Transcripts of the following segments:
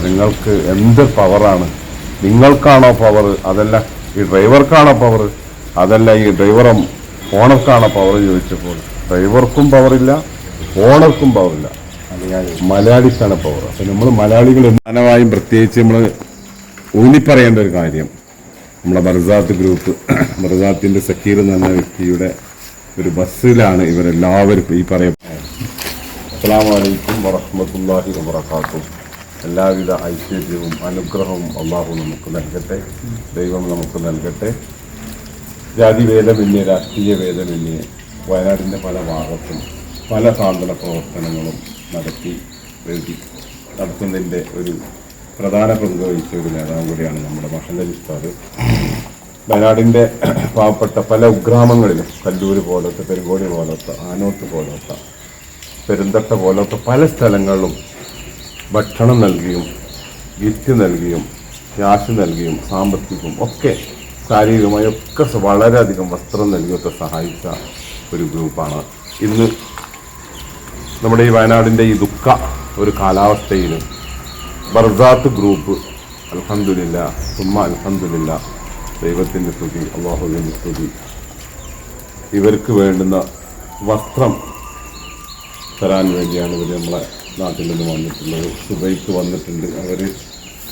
നിങ്ങൾക്ക് എന്ത് പവറാണ്? നിങ്ങൾക്കാണോ പവർ? അതല്ല ഈ ഡ്രൈവർക്കാണോ പവർ? അതല്ല ഈ ഡ്രൈവറും ഓണർക്കാണോ പവർ ചോദിച്ചപ്പോൾ ഡ്രൈവർക്കും പവറില്ല, ഓണർക്കും പവറില്ല, മലയാളിക്കാണ് പവർ. അപ്പം നമ്മൾ മലയാളികൾ പ്രധാനമായും പ്രത്യേകിച്ച് നമ്മൾ ഊന്നിപ്പറയേണ്ട ഒരു കാര്യം, നമ്മളെ ബർസാത്ത് ഗ്രൂപ്പ്, ബർസാത്തിൻ്റെ സക്കീർ എന്ന് പറഞ്ഞ വ്യക്തിയുടെ ഒരു ബസ്സിലാണ് ഇവരെല്ലാവരും ഈ പറയുന്നത്. അസ്സലാമു അലൈക്കും വറഹ്മത്തുള്ളാഹി വബറകാതുഹു. എല്ലാവിധ ഐശ്വര്യവും അനുഗ്രഹവും അള്ളാഹു നമുക്ക് നൽകട്ടെ, ദൈവം നമുക്ക് നൽകട്ടെ. ജാതിഭേദമന്യേ, രാഷ്ട്രീയ ഭേദമന്യേ വയനാടിൻ്റെ പല ഭാഗത്തും പല സാന്ത്വന പ്രവർത്തനങ്ങളും നടത്തുന്നതിൻ്റെ ഒരു പ്രധാന പങ്ക് വഹിച്ച ഒരു നേതാവ് കൂടിയാണ് നമ്മുടെ മഹല്ലൽ ഉസ്താദ്. വയനാടിൻ്റെ പാവപ്പെട്ട പല ഉഗ്രാമങ്ങളിലും, കല്ലൂർ പോലത്തെ, പെരുങ്കോടി പോലത്തെ, ആനോത്ത് പോലത്തെ, പെരുന്തട്ട പോലത്തെ പല സ്ഥലങ്ങളിലും ഭക്ഷണം നൽകിയും ഗിഫ്റ്റ് നൽകിയും ക്യാഷ് നൽകിയും സാമ്പത്തികവും ഒക്കെ ശാരീരികമായി ഒക്കെ വളരെയധികം വസ്ത്രം നൽകിയൊക്കെ സഹായിച്ച ഒരു ഗ്രൂപ്പാണ്. ഇന്ന് നമ്മുടെ ഈ വയനാടിൻ്റെ ഈ ദുഃഖ ഒരു കാലാവസ്ഥയിൽ ബർസാത്ത് ഗ്രൂപ്പ് അൽഹംദുലില്ലാ സുമ്മ അൽഹംദുലില്ലാ, ദൈവത്തിൻ്റെ സ്തുതി, അല്ലാഹുവിൻ്റെ സ്തുതി, ഇവർക്ക് വേണ്ടുന്ന വസ്ത്രം തരാൻ വേണ്ടിയാണ് ഇവർ നമ്മളെ നാട്ടിൽ നിന്ന് വന്നിട്ടുള്ളത്. സുബൈക്ക് വന്നിട്ടുണ്ട്. അവർ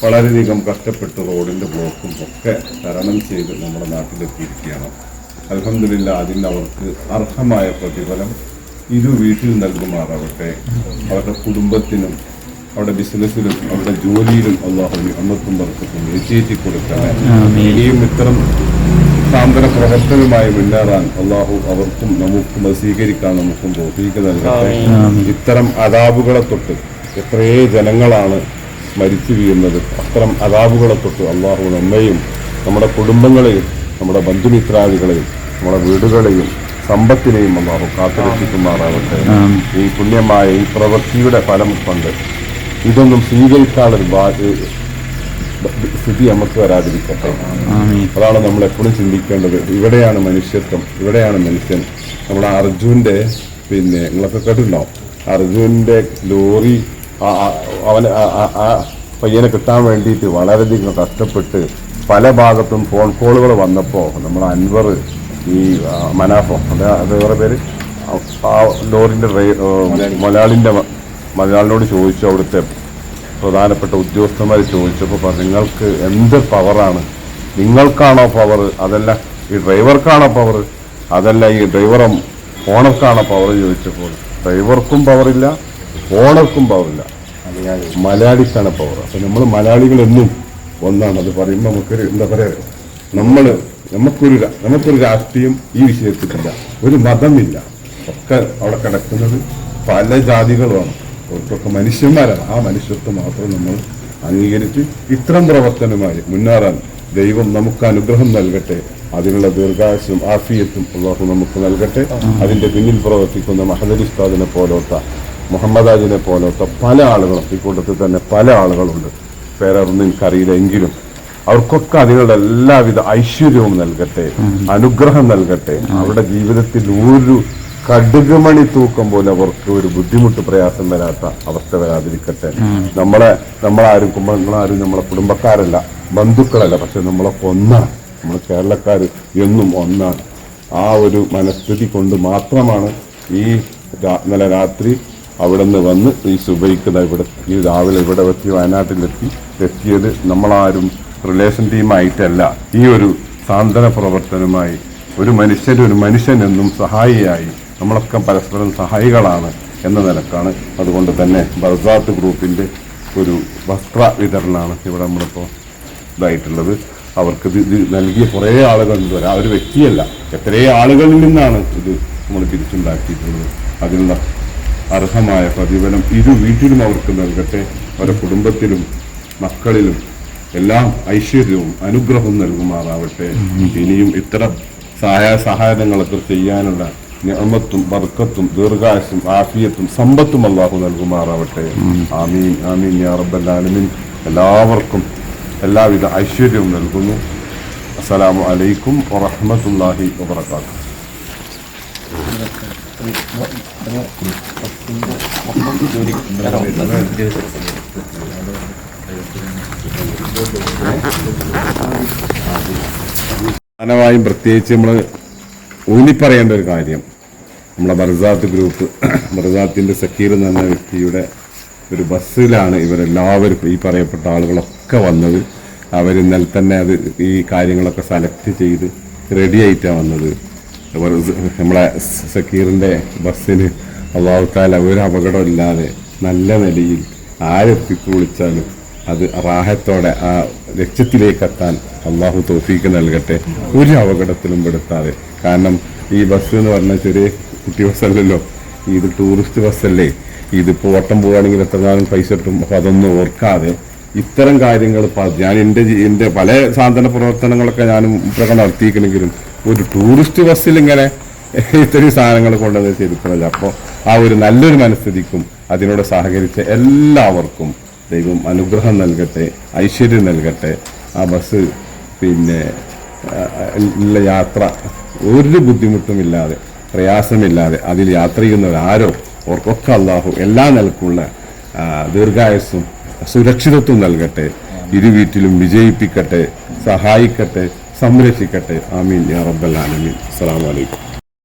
വളരെയധികം കഷ്ടപ്പെട്ട് റോഡിൻ്റെ ബ്ലോക്കും ഒക്കെ തരണം ചെയ്ത് നമ്മുടെ നാട്ടിലെത്തിയിരിക്കുകയാണ്. അൽഹംദുലില്ലാ, അതിന് അവർക്ക് അർഹമായ പ്രതിഫലം ഇരു വീട്ടിൽ നൽകുമാറാവട്ടെ. അവരുടെ കുടുംബത്തിനും അവരുടെ ബിസിനസ്സിലും അവരുടെ ജോലിയിലും അല്ലാഹു അന്നത്തും ബർക്കത്തും എത്തിയേറ്റി കൊടുക്കണേ. ഇനിയും ഇത്തരം സാന്ത്വന പ്രവർത്തനവുമായി മുന്നേറാൻ അല്ലാഹു അവർക്കും നമുക്കും അത് സ്വീകരിക്കാൻ നമുക്കും തൗഫീഖ് നൽകട്ടെ. ഇത്തരം അദാബുകളെ തൊട്ട് എത്രയേ ജനങ്ങളാണ് മരിച്ചു വീഴുന്നത്. അത്തരം അദാബുകളെ തൊട്ട് അല്ലാഹു നമ്മയും നമ്മുടെ കുടുംബങ്ങളെയും നമ്മുടെ ബന്ധുമിത്രാദികളെയും നമ്മുടെ വീടുകളെയും സമ്പത്തിനെയും അല്ലാഹു കാത്തുരക്ഷിക്കുമാറാവട്ടെ. ഈ പുണ്യമായ ഈ പ്രവൃത്തിയുടെ ഫലം കൊണ്ട് ഇതൊന്നും സ്വീകരിക്കാനൊരു സ്ഥിതി നമുക്ക് വരാതിരിക്കട്ടെ. അതാണ് നമ്മൾ എപ്പോഴും ചിന്തിക്കേണ്ടത്. ഇവിടെയാണ് മനുഷ്യത്വം, ഇവിടെയാണ് മനുഷ്യൻ. നമ്മുടെ അർജുൻ്റെ നിങ്ങളൊക്കെ കേട്ടിട്ടുണ്ടാവും, അർജുൻ്റെ ലോറി അവന് ആ പയ്യനെ കിട്ടാൻ വേണ്ടിയിട്ട് വളരെയധികം കഷ്ടപ്പെട്ട് പല ഭാഗത്തും ഫോൺ കോളുകൾ വന്നപ്പോൾ നമ്മുടെ അൻവർ ഈ മനാഫോ അത് വേറെ പേര് ആ ലോറിൻ്റെ മലയാളിനോട് ചോദിച്ചു, അവിടുത്തെ പ്രധാനപ്പെട്ട ഉദ്യോഗസ്ഥന്മാർ ചോദിച്ചപ്പോൾ പറഞ്ഞു, നിങ്ങൾക്ക് എന്ത് പവറാണ്? നിങ്ങൾക്കാണോ പവർ? അതല്ല ഈ ഡ്രൈവർക്കാണോ പവർ? അതല്ല ഈ ഡ്രൈവറും ഓണർക്കാണോ പവർ ചോദിച്ചപ്പോൾ ഡ്രൈവർക്കും പവറില്ല, ഓണർക്കും പവറില്ല, മലയാളിക്കാണ് പവർ. അപ്പം നമ്മൾ മലയാളികൾ എന്നും ഒന്നാണ്. അത് പറയുമ്പോൾ നമുക്കൊരു എന്താ പറയുക, നമുക്കൊരു രാഷ്ട്രീയം ഈ വിഷയത്തിലില്ല, ഒരു മതമില്ല, ഒക്കെ അവിടെ കിടക്കുന്നത് പല ജാതികളുമാണ്, അവർക്കൊക്കെ മനുഷ്യന്മാരാണ്. ആ മനുഷ്യത്വം മാത്രം നമ്മൾ അംഗീകരിച്ച് ഇത്തരം പ്രവർത്തനമായി മുന്നേറാൻ ദൈവം നമുക്ക് അനുഗ്രഹം നൽകട്ടെ. അതിനുള്ള ദീർഘായുസ്സും ആഫിയത്തും അല്ലാഹു നമുക്ക് നൽകട്ടെ. അതിൻ്റെ പിന്നിൽ പ്രവർത്തിക്കുന്ന മഹല്ലൽ ഉസ്താദിനെ പോലത്തെ, മുഹമ്മദ് ആജിനെ പോലത്തെ പല ആളുകളും, ഈ കൂട്ടത്തിൽ തന്നെ പല ആളുകളുണ്ട്, പേരൊന്നും എനിക്കറിയില്ല, എങ്കിലും അവർക്കൊക്കെ അതിനുള്ള എല്ലാവിധ ഐശ്വര്യവും നൽകട്ടെ, അനുഗ്രഹം നൽകട്ടെ. അവരുടെ ജീവിതത്തിൽ ഒരു കടുകുമണി തൂക്കം പോലെ അവർക്ക് ഒരു ബുദ്ധിമുട്ട് പ്രയാസം വരാത്ത അവസ്ഥ വരാതിരിക്കട്ടെ. നമ്മളാരും കുടുംബങ്ങളാരും നമ്മളെ കുടുംബക്കാരല്ല, ബന്ധുക്കളല്ല, പക്ഷെ നമ്മളൊക്കെ ഒന്നാണ്. നമ്മൾ കേരളക്കാർ എന്നും ഒന്നാണ്. ആ ഒരു മനസ്ഥിതി കൊണ്ട് മാത്രമാണ് ഈ ഇന്നലെ രാത്രി അവിടെ നിന്ന് വന്ന് ഈ സുബൈക്ക് ഈ രാവിലെ ഇവിടെ എത്തി വയനാട്ടിലെത്തിയത്. നമ്മളാരും റിലേഷൻ ടീമായിട്ടല്ല, ഈ ഒരു സാന്ത്വന പ്രവർത്തനമായി ഒരു മനുഷ്യൻ എന്നും സഹായിയായി നമ്മളൊക്കെ പരസ്പരം സഹായികളാണ് എന്ന നിലക്കാണ്. അതുകൊണ്ട് തന്നെ ബർസാത്ത് ഗ്രൂപ്പിൻ്റെ ഒരു വസ്ത്ര വിതരണമാണ് ഇവിടെ നമ്മളിപ്പോൾ ഇതായിട്ടുള്ളത്. അവർക്ക് ഇത് നൽകിയ കുറേ ആളുകളുണ്ട്, ഒരു വ്യക്തിയല്ല, എത്രയോ ആളുകളിൽ നിന്നാണ് ഇത് നമ്മൾ തിരിച്ചുണ്ടാക്കിയിട്ടുള്ളത്. അതിനുള്ള അർഹമായ പ്രതിഫലം ഇരു വീട്ടിലും അവർക്ക് നൽകട്ടെ. അവരുടെ കുടുംബത്തിലും മക്കളിലും എല്ലാം ഐശ്വര്യവും അനുഗ്രഹവും നൽകുമാറാവട്ടെ. ഇനിയും ഇത്തരം സഹായങ്ങളൊക്കെ ചെയ്യാനുള്ള നിഅമത്തും ബർക്കത്തും ദീർഘായുസ്സും ആഫിയത്തും സമ്പത്തും അല്ലാഹു നൽകുമാറാവട്ടെ. ആമീൻ ആമീൻ യാ റബ്ബൽ ആലമീൻ. എല്ലാവർക്കും എല്ലാവിധ ഐശ്വര്യവും നൽകുന്നു. അസ്സലാമു അലൈക്കും വറഹ്മത്തുള്ളാഹി വബറകാതുഹു. പ്രധാനമായും പ്രത്യേകിച്ച് നമ്മൾ ഊന്നിപ്പറയേണ്ട ഒരു കാര്യം, നമ്മളെ ബർസാത്ത് ഗ്രൂപ്പ്, ബർസാത്തിൻ്റെ സക്കീർ എന്ന് പറഞ്ഞ വ്യക്തിയുടെ ഒരു ബസ്സിലാണ് ഇവരെല്ലാവരും ഈ പറയപ്പെട്ട ആളുകളൊക്കെ വന്നത്. അവർ ഇന്നലെ തന്നെ അത് ഈ കാര്യങ്ങളൊക്കെ സെലക്ട് ചെയ്ത് റെഡി ആയിട്ടാണ് വന്നത്. നമ്മളെ സക്കീറിൻ്റെ ബസ്സിന് അല്ലാഹു തആല ഒരു അപകടമില്ലാതെ നല്ല നിലയിൽ ആരെത്തിക്ക് വിളിച്ചാലും അത് റാഹത്തോടെ ആ ലക്ഷ്യത്തിലേക്ക് എത്താൻ അള്ളാഹു തൗഫീക്ക് നൽകട്ടെ, ഒരു അപകടത്തിലും പെടുത്താതെ. കാരണം ഈ ബസ് എന്ന് പറഞ്ഞാൽ ചെറിയ കുട്ടി ബസ്സല്ലല്ലോ, ഇത് ടൂറിസ്റ്റ് ബസ്സല്ലേ. ഇതിപ്പോൾ ഓട്ടം പോവുകയാണെങ്കിൽ എത്രകാലം പൈസ കിട്ടും. അപ്പോൾ അതൊന്നും ഓർക്കാതെ ഇത്തരം കാര്യങ്ങൾ ഞാൻ എൻ്റെ പല സാന്ത്വന പ്രവർത്തനങ്ങളൊക്കെ ഞാനും ഇപ്പോഴൊക്കെ നടത്തിയിരിക്കണമെങ്കിലും ഒരു ടൂറിസ്റ്റ് ബസ്സിൽ ഇങ്ങനെ ഇത്രയും സാധനങ്ങൾ കൊണ്ടുവന്ന് ചെയ്തിട്ടുണ്ടല്ലോ. അപ്പോൾ ആ ഒരു നല്ലൊരു മനസ്ഥിതിക്കും അതിനോട് സഹകരിച്ച എല്ലാവർക്കും ദൈവം അനുഗ്രഹം നൽകട്ടെ, ഐശ്വര്യം നൽകട്ടെ. ആ ബസ് പിന്നെ ഉള്ള യാത്ര ഒരു ബുദ്ധിമുട്ടുമില്ലാതെ പ്രയാസമില്ലാതെ അതിൽ യാത്ര ചെയ്യുന്നവരാരോ അവർക്കൊക്കെ അല്ലാഹു എല്ലാ നിലക്കുള്ള ദീർഘായുസ്സും സുരക്ഷിതത്വം നൽകട്ടെ, ഇരു വീട്ടിലും വിജയിപ്പിക്കട്ടെ, സഹായിക്കട്ടെ, സംരക്ഷിക്കട്ടെ. ആമീൻ യാ റബ്ബൽ ആലമീൻ. അസ്സലാമു അലൈക്കും.